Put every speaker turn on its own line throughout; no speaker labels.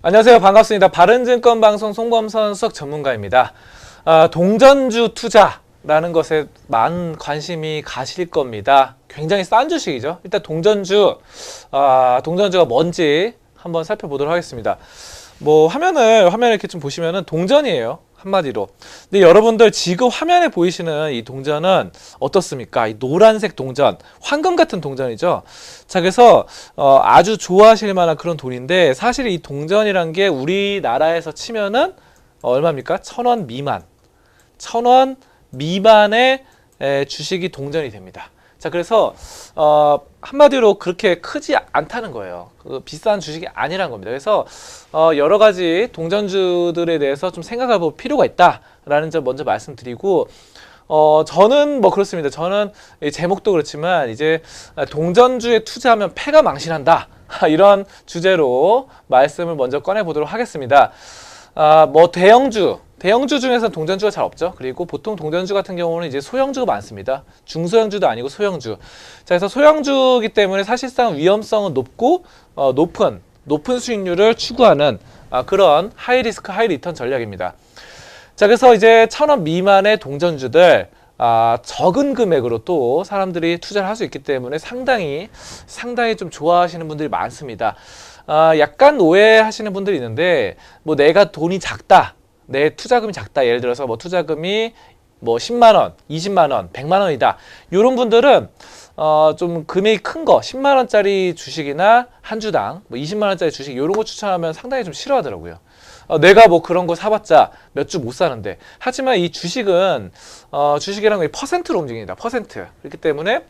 안녕하세요. 반갑습니다. 바른증권방송 송범선 수석 전문가입니다. 동전주 투자라는 것에 많은 관심이 가실 겁니다. 굉장히 싼 주식이죠. 일단 동전주가 뭔지 한번 살펴보도록 하겠습니다. 화면을 이렇게 좀 보시면은 동전이에요. 한마디로. 근데 여러분들 지금 화면에 보이시는 이 동전은 어떻습니까? 이 노란색 동전, 황금 같은 동전이죠. 자, 그래서 아주 좋아하실 만한 그런 돈인데, 사실 이 동전이란 게 우리나라에서 치면은 얼마입니까? 1,000원 미만. 1,000원 미만의 주식이 동전이 됩니다. 자, 그래서 한마디로 그렇게 크지 않다는 거예요. 비싼 주식이 아니란 겁니다. 그래서 여러 가지 동전주들에 대해서 좀 생각해 볼 필요가 있다라는 점 먼저 말씀드리고, 저는 그렇습니다. 저는 제목도 그렇지만 이제 동전주에 투자하면 패가 망신한다, 이런 주제로 말씀을 먼저 꺼내 보도록 하겠습니다. 대형주 중에서 동전주가 잘 없죠. 그리고 보통 동전주 같은 경우는 이제 소형주가 많습니다. 중소형주도 아니고 소형주. 자, 그래서 소형주이기 때문에 사실상 위험성은 높고 높은 수익률을 추구하는 그런 하이 리스크 하이 리턴 전략입니다. 자, 그래서 이제 1,000원 미만의 동전주들, 적은 금액으로 또 사람들이 투자를 할 수 있기 때문에 상당히 좀 좋아하시는 분들이 많습니다. 약간 오해하시는 분들이 있는데, 내가 돈이 작다, 내 투자금이 작다, 예를 들어서 투자금이 10만원, 20만원, 100만원이다, 이런 분들은 좀 금액이 큰 거, 10만원짜리 주식이나 한 주당 20만원짜리 주식, 이런 거 추천하면 상당히 좀 싫어하더라고요. 내가 그런 거 사봤자 몇 주 못 사는데. 하지만 이 주식은 주식이란 게 퍼센트로 움직입니다. 퍼센트. 그렇기 때문에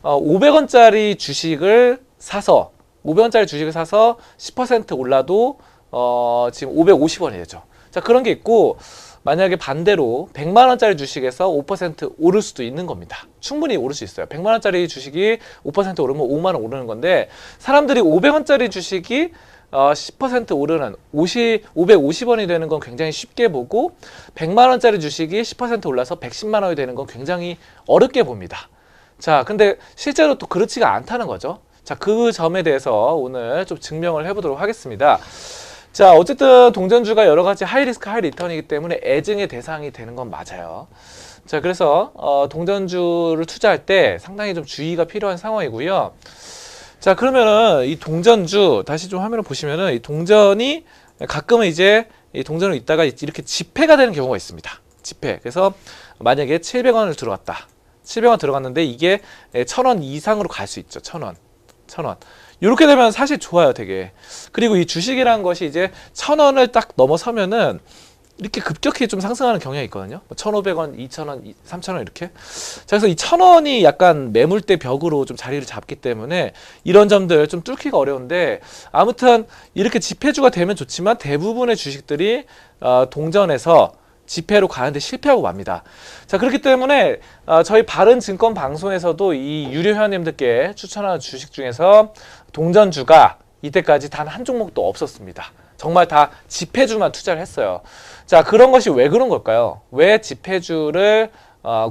500원짜리 주식을 사서 10% 올라도 지금 550원이 되죠. 자, 그런 게 있고, 만약에 반대로 100만원짜리 주식에서 5% 오를 수도 있는 겁니다. 충분히 오를 수 있어요. 100만원짜리 주식이 5% 오르면 5만원 오르는 건데, 사람들이 500원짜리 주식이 10% 오르는 550원이 되는 건 굉장히 쉽게 보고, 100만원짜리 주식이 10% 올라서 110만원이 되는 건 굉장히 어렵게 봅니다. 자, 근데 실제로 또 그렇지가 않다는 거죠. 자, 그 점에 대해서 오늘 좀 증명을 해보도록 하겠습니다. 자, 어쨌든 동전주가 여러 가지 하이 리스크 하이 리턴이기 때문에 애증의 대상이 되는 건 맞아요. 자, 그래서 동전주를 투자할 때 상당히 좀 주의가 필요한 상황이고요. 자, 그러면은 이 동전주 다시 좀 화면을 보시면은, 이 동전이 가끔은 이제 이 동전을 있다가 이렇게 지폐가 되는 경우가 있습니다. 지폐. 그래서 만약에 700원을 들어갔다. 700원 들어갔는데 이게 1,000원 이상으로 갈 수 있죠. 1,000원. 이렇게 되면 사실 좋아요, 되게. 그리고 이 주식이라는 것이 이제 1,000원을 딱 넘어서면은 이렇게 급격히 좀 상승하는 경향이 있거든요. 1,500원, 2,000원, 3,000원 이렇게. 자, 그래서 이 1,000원이 약간 매물대 벽으로 좀 자리를 잡기 때문에 이런 점들 좀 뚫기가 어려운데, 아무튼 이렇게 지폐주가 되면 좋지만 대부분의 주식들이 동전에서 지폐로 가는데 실패하고 맙니다. 자, 그렇기 때문에 저희 바른증권 방송에서도 이 유료 회원님들께 추천하는 주식 중에서 동전주가 이때까지 단 한 종목도 없었습니다. 정말 다 지폐주만 투자를 했어요. 자, 그런 것이 왜 그런 걸까요? 왜 지폐주를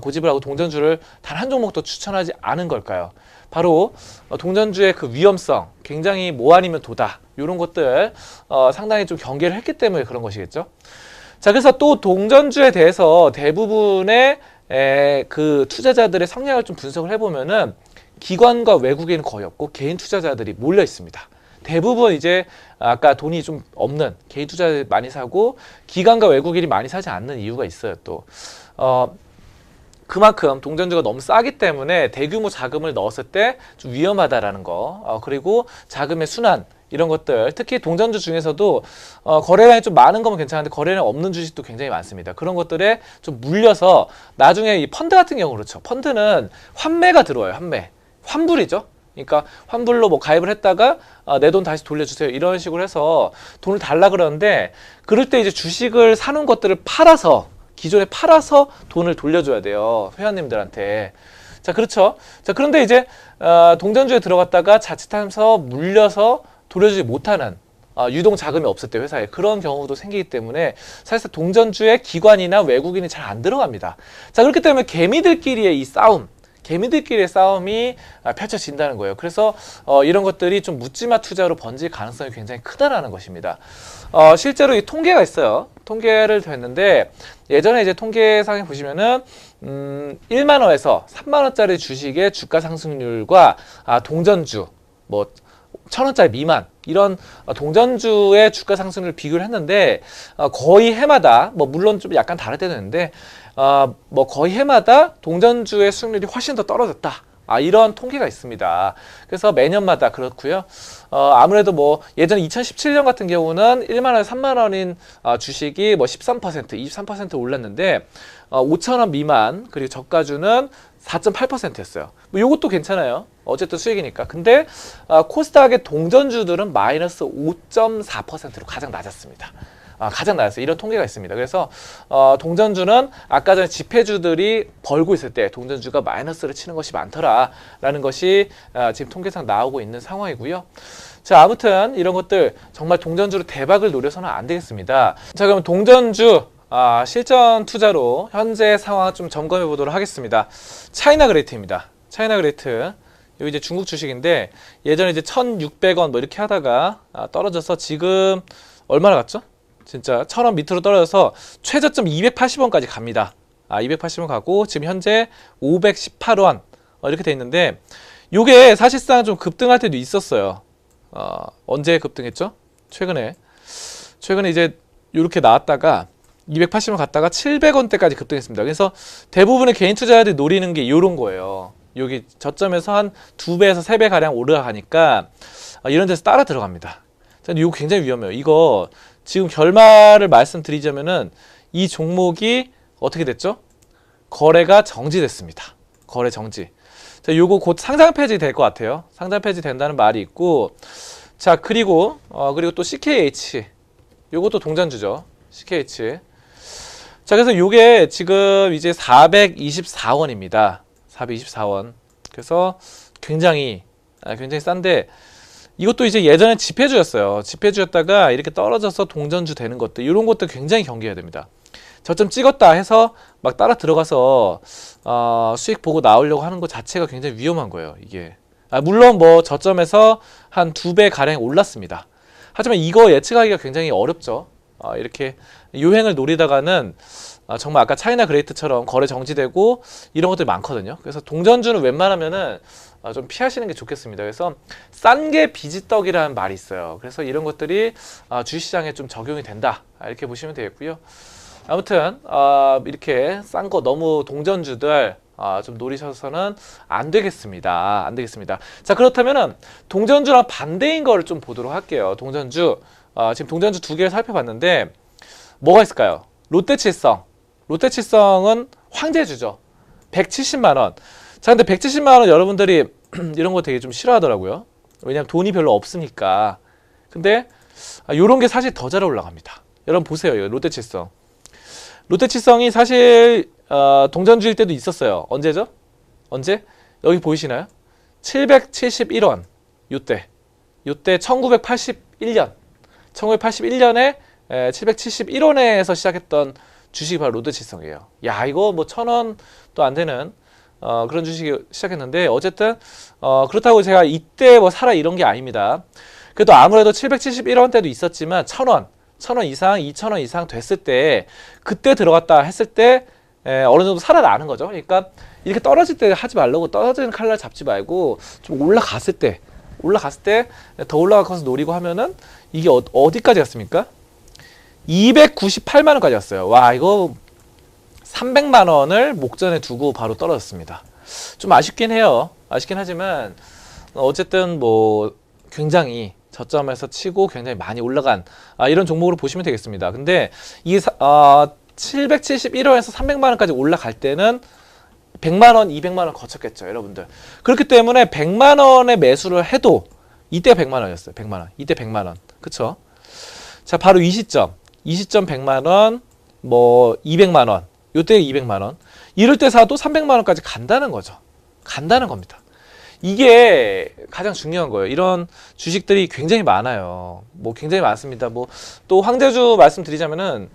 고집을 하고 동전주를 단 한 종목도 추천하지 않은 걸까요? 바로 동전주의 그 위험성, 굉장히 뭐 아니면 도다, 이런 것들 상당히 좀 경계를 했기 때문에 그런 것이겠죠. 자, 그래서 또 동전주에 대해서 대부분의 그 투자자들의 성향을 좀 분석을 해보면은, 기관과 외국인은 거의 없고 개인 투자자들이 몰려 있습니다. 대부분 이제 아까 돈이 좀 없는 개인 투자자들이 많이 사고, 기관과 외국인이 많이 사지 않는 이유가 있어요. 또 그만큼 동전주가 너무 싸기 때문에 대규모 자금을 넣었을 때 좀 위험하다라는 거, 그리고 자금의 순환, 이런 것들, 특히 동전주 중에서도 거래량이 좀 많은 거면 괜찮은데 거래량 없는 주식도 굉장히 많습니다. 그런 것들에 좀 물려서 나중에 이 펀드 같은 경우 그렇죠. 펀드는 환매가 들어와요. 환불이죠. 그러니까 환불로 가입을 했다가 내 돈 다시 돌려주세요, 이런 식으로 해서 돈을 달라 그러는데, 그럴 때 이제 주식을 사놓은 것들을 기존에 팔아서 돈을 돌려줘야 돼요, 회원님들한테. 자, 그렇죠. 자, 그런데 이제 동전주에 들어갔다가 자칫하면서 물려서 돌려주지 못하는, 유동 자금이 없을 때 회사에 그런 경우도 생기기 때문에 사실상 동전주에 기관이나 외국인이 잘 안 들어갑니다. 자, 그렇기 때문에 개미들끼리의 이 싸움, 개미들끼리의 싸움이 펼쳐진다는 거예요. 그래서 이런 것들이 좀 묻지마 투자로 번질 가능성이 굉장히 크다라는 것입니다. 실제로 이 통계가 있어요. 통계를 했는데 예전에 이제 통계상에 보시면은 1만 원에서 3만 원짜리 주식의 주가 상승률과 동전주 뭐 1,000원짜리 미만 이런 동전주의 주가 상승률을 비교를 했는데 거의 해마다 뭐 물론 좀 약간 다를 때도 있는데 뭐 거의 해마다 동전주의 수익률이 훨씬 더 떨어졌다. 이런 통계가 있습니다. 그래서 매년마다 그렇고요. 아무래도 뭐 예전 2017년 같은 경우는 1만 원, 3만 원인 주식이 뭐 13%, 23% 올랐는데 5천 원 미만 그리고 저가주는 4.8%였어요. 뭐 이것도 괜찮아요. 어쨌든 수익이니까. 근데 코스닥의 동전주들은 마이너스 5.4%로 가장 낮았습니다. 가장 낮았어요. 이런 통계가 있습니다. 그래서 동전주는 아까 전에 지폐주들이 벌고 있을 때 동전주가 마이너스를 치는 것이 많더라라는 것이 지금 통계상 나오고 있는 상황이고요. 자, 아무튼 이런 것들 정말 동전주로 대박을 노려서는 안 되겠습니다. 자, 그럼 동전주 실전 투자로 현재 상황 좀 점검해 보도록 하겠습니다. 차이나그레이트입니다. 차이나그레이트. 여기 이제 중국 주식인데 예전에 이제 1,600원 뭐 이렇게 하다가 떨어져서 지금 얼마나 갔죠? 진짜 1,000원 밑으로 떨어져서 최저점 280원까지 갑니다. 280원 가고 지금 현재 518원 이렇게 돼 있는데 요게 사실상 좀 급등할 때도 있었어요. 언제 급등했죠? 최근에 이제 이렇게 나왔다가 280원 갔다가 700원대까지 급등했습니다. 그래서 대부분의 개인 투자자들이 노리는 게 이런 거예요. 여기 저점에서 한 2배에서 3배 가량 올라가니까 이런 데서 따라 들어갑니다. 이거 굉장히 위험해요. 이거 지금 결말을 말씀드리자면은 이 종목이 어떻게 됐죠? 거래가 정지됐습니다. 거래 정지. 자, 요거 곧 상장 폐지 될 것 같아요. 상장 폐지 된다는 말이 있고, 자, 그리고 또 CKH. 요것도 동전주죠. CKH. 자, 그래서 요게 지금 이제 424원입니다. 424원. 그래서 굉장히 싼데, 이것도 이제 예전에 지폐주였어요. 지폐주였다가 이렇게 떨어져서 동전주 되는 것들, 이런 것들 굉장히 경계해야 됩니다. 저점 찍었다 해서 막 따라 들어가서 수익 보고 나오려고 하는 것 자체가 굉장히 위험한 거예요. 이게 물론 뭐 저점에서 한 2배 가량 올랐습니다. 하지만 이거 예측하기가 굉장히 어렵죠. 이렇게 유행을 노리다가는 정말 아까 차이나그레이트처럼 거래 정지되고 이런 것들이 많거든요. 그래서 동전주는 웬만하면은 좀 피하시는 게 좋겠습니다. 그래서 싼 게 비지떡이라는 말이 있어요. 그래서 이런 것들이 주식시장에 좀 적용이 된다. 이렇게 보시면 되겠고요. 아무튼 이렇게 싼 거 너무 동전주들 좀 노리셔서는 안 되겠습니다. 안 되겠습니다. 자, 그렇다면은 동전주랑 반대인 거를 좀 보도록 할게요. 동전주 지금 동전주 두 개를 살펴봤는데 뭐가 있을까요? 롯데칠성. 롯데칠성은 황제주죠. 170만 원. 자, 근데 170만 원 여러분들이 이런 거 되게 좀 싫어하더라고요. 왜냐면 돈이 별로 없으니까. 근데 요런 게 사실 더 잘 올라갑니다. 여러분 보세요. 이거 롯데칠성. 롯데칠성이 사실 동전주일 때도 있었어요. 언제죠? 언제? 여기 보이시나요? 771원. 요때 1981년 1981년에 771원에서 시작했던 주식이 바로 롯데칠성이에요. 야, 이거 뭐 1,000원도 안 되는 그런 주식이 시작했는데 어쨌든 그렇다고 제가 이때 뭐 사라 이런 게 아닙니다. 그래도 아무래도 771원 때도 있었지만 1,000원 이상, 2,000원 이상 됐을 때 그때 들어갔다 했을 때 어느 정도 살아나는 거죠. 그러니까 이렇게 떨어질 때 하지 말라고, 떨어지는 칼날 잡지 말고 좀 올라갔을 때 더 올라가서 노리고 하면은 이게 어디까지 갔습니까? 298만 원까지 갔어요. 와, 이거 300만 원을 목전에 두고 바로 떨어졌습니다. 좀 아쉽긴 해요. 아쉽긴 하지만 어쨌든 뭐 굉장히 저점에서 치고 굉장히 많이 올라간 이런 종목으로 보시면 되겠습니다. 근데 이 771원에서 300만 원까지 올라갈 때는 100만 원, 200만 원 거쳤겠죠, 여러분들. 그렇기 때문에 100만 원에 매수를 해도 이때가 100만 원이었어요. 100만 원. 이때 100만 원. 그쵸? 자, 바로 이 시점 100만 원, 뭐 200만 원. 요때 200만 원. 이럴 때 사도 300만 원까지 간다는 거죠. 간다는 겁니다. 이게 가장 중요한 거예요. 이런 주식들이 굉장히 많아요. 뭐 굉장히 많습니다. 뭐 또 황제주 말씀드리자면은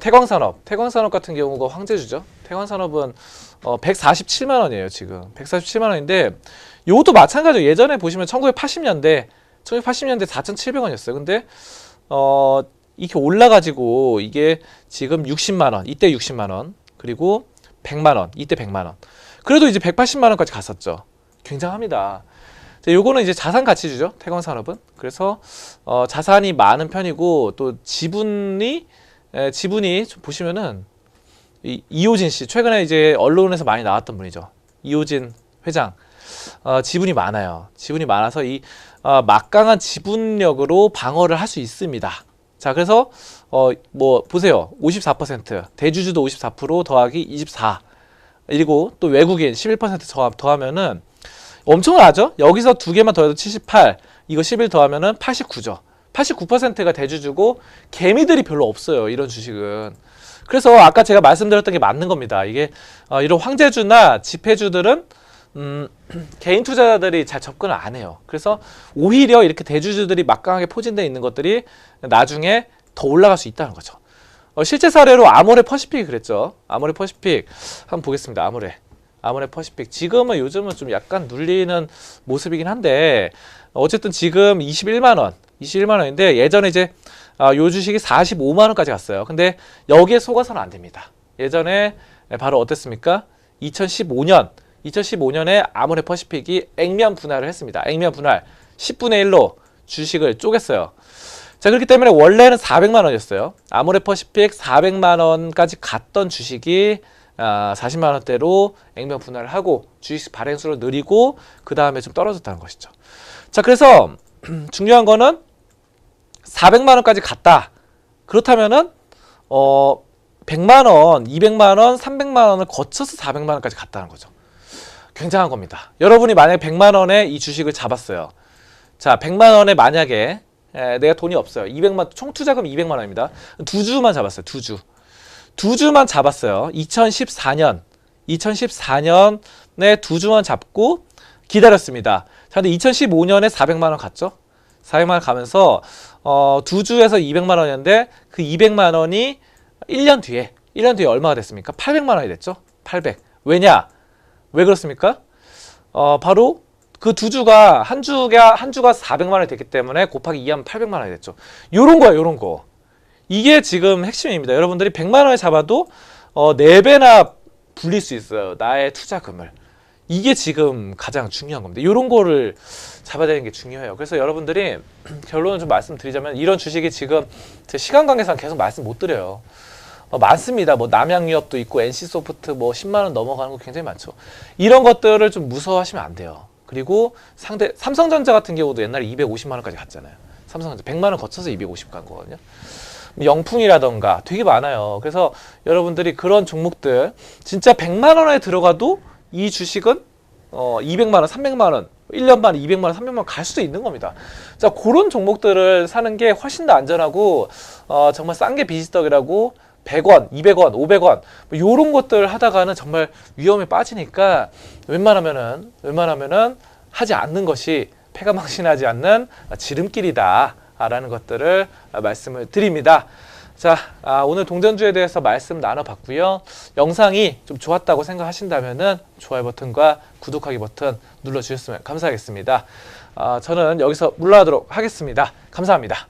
태광산업 같은 경우가 황제주죠. 태광산업은 147만 원이에요. 지금 147만 원인데 이것도 마찬가지예요. 예전에 보시면 1980년대 4,700원이었어요. 근데 이렇게 올라가지고 이게 지금 60만 원, 이때 60만 원, 그리고 100만 원, 이때 100만 원. 그래도 이제 180만 원까지 갔었죠. 굉장합니다. 자, 요거는 이제 자산 가치주죠. 태광산업은. 그래서 자산이 많은 편이고 또 지분이 좀 보시면은 이호진 씨 최근에 이제 언론에서 많이 나왔던 분이죠. 이호진 회장 지분이 많아요. 지분이 많아서 이 막강한 지분력으로 방어를 할 수 있습니다. 자, 그래서 뭐 보세요. 54% 대주주도 54% 더하기 24 그리고 또 외국인 11% 더하면은 엄청나죠? 여기서 두 개만 더해도 78 이거 11 더하면은 89죠. 89%가 대주주고 개미들이 별로 없어요. 이런 주식은. 그래서 아까 제가 말씀드렸던 게 맞는 겁니다. 이게 이런 황제주나 지폐주들은 개인 투자자들이 잘 접근을 안 해요. 그래서 오히려 이렇게 대주주들이 막강하게 포진되어 있는 것들이 나중에 더 올라갈 수 있다는 거죠. 실제 사례로 아모레 퍼시픽이 그랬죠. 아모레 퍼시픽 한번 보겠습니다. 아모레 퍼시픽 지금은 요즘은 좀 약간 눌리는 모습이긴 한데 어쨌든 지금 21만 원인데 예전에 이제 요 주식이 45만 원까지 갔어요. 근데 여기에 속아서는 안 됩니다. 예전에 바로 어땠습니까? 2015년에 아모레 퍼시픽이 액면 분할을 했습니다. 액면 분할 10분의 1로 주식을 쪼갰어요. 자, 그렇기 때문에 원래는 400만 원이었어요. 아모레 퍼시픽 400만 원까지 갔던 주식이 40만 원대로 액면 분할을 하고 주식 발행수를 늘리고 그 다음에 좀 떨어졌다는 것이죠. 자, 그래서 중요한 거는 400만 원까지 갔다. 그렇다면은 100만 원, 200만 원, 300만 원을 거쳐서 400만 원까지 갔다는 거죠. 굉장한 겁니다. 여러분이 만약에 100만 원에 이 주식을 잡았어요. 자, 100만 원에 만약에 내가 돈이 없어요. 200만 총 투자금 200만 원입니다. 두 주만 잡았어요. 두 주만 잡았어요. 2014년에 두 주만 잡고 기다렸습니다. 자, 근데 2015년에 400만 원 갔죠? 400만 원 가면서 두 주에서 200만 원이었는데 그 200만 원이 1년 뒤에 얼마가 됐습니까? 800만 원이 됐죠? 800. 왜냐? 왜 그렇습니까? 바로 그 두 주가 한 주가 400만 원이 됐기 때문에 곱하기 2하면 800만 원이 됐죠. 요런 거예요, 요런 거. 이게 지금 핵심입니다. 여러분들이 100만 원을 잡아도 4배나 불릴 수 있어요. 나의 투자금을. 이게 지금 가장 중요한 겁니다. 이런 거를 잡아야 되는 게 중요해요. 그래서 여러분들이 결론을 좀 말씀드리자면 이런 주식이 지금 제 시간 관계상 계속 말씀 못 드려요. 많습니다. 뭐 남양유업도 있고 NC소프트 뭐 10만 원 넘어가는 거 굉장히 많죠. 이런 것들을 좀 무서워하시면 안 돼요. 그리고 삼성전자 같은 경우도 옛날에 250만 원까지 갔잖아요. 삼성전자 100만 원 거쳐서 250 간 거거든요. 영풍이라던가 되게 많아요. 그래서 여러분들이 그런 종목들 진짜 100만 원에 들어가도 이 주식은 200만 원, 300만 원, 1년 만에 200만 원, 300만 원 갈 수도 있는 겁니다. 자, 그런 종목들을 사는 게 훨씬 더 안전하고 정말 싼 게 비지떡이라고 100원, 200원, 500원 뭐 이런 것들 하다가는 정말 위험에 빠지니까 웬만하면은 하지 않는 것이 패가망신하지 않는 지름길이다 라는 것들을 말씀을 드립니다. 자, 오늘 동전주에 대해서 말씀 나눠봤고요. 영상이 좀 좋았다고 생각하신다면은 좋아요 버튼과 구독하기 버튼 눌러주셨으면 감사하겠습니다. 저는 여기서 물러나도록 하겠습니다. 감사합니다.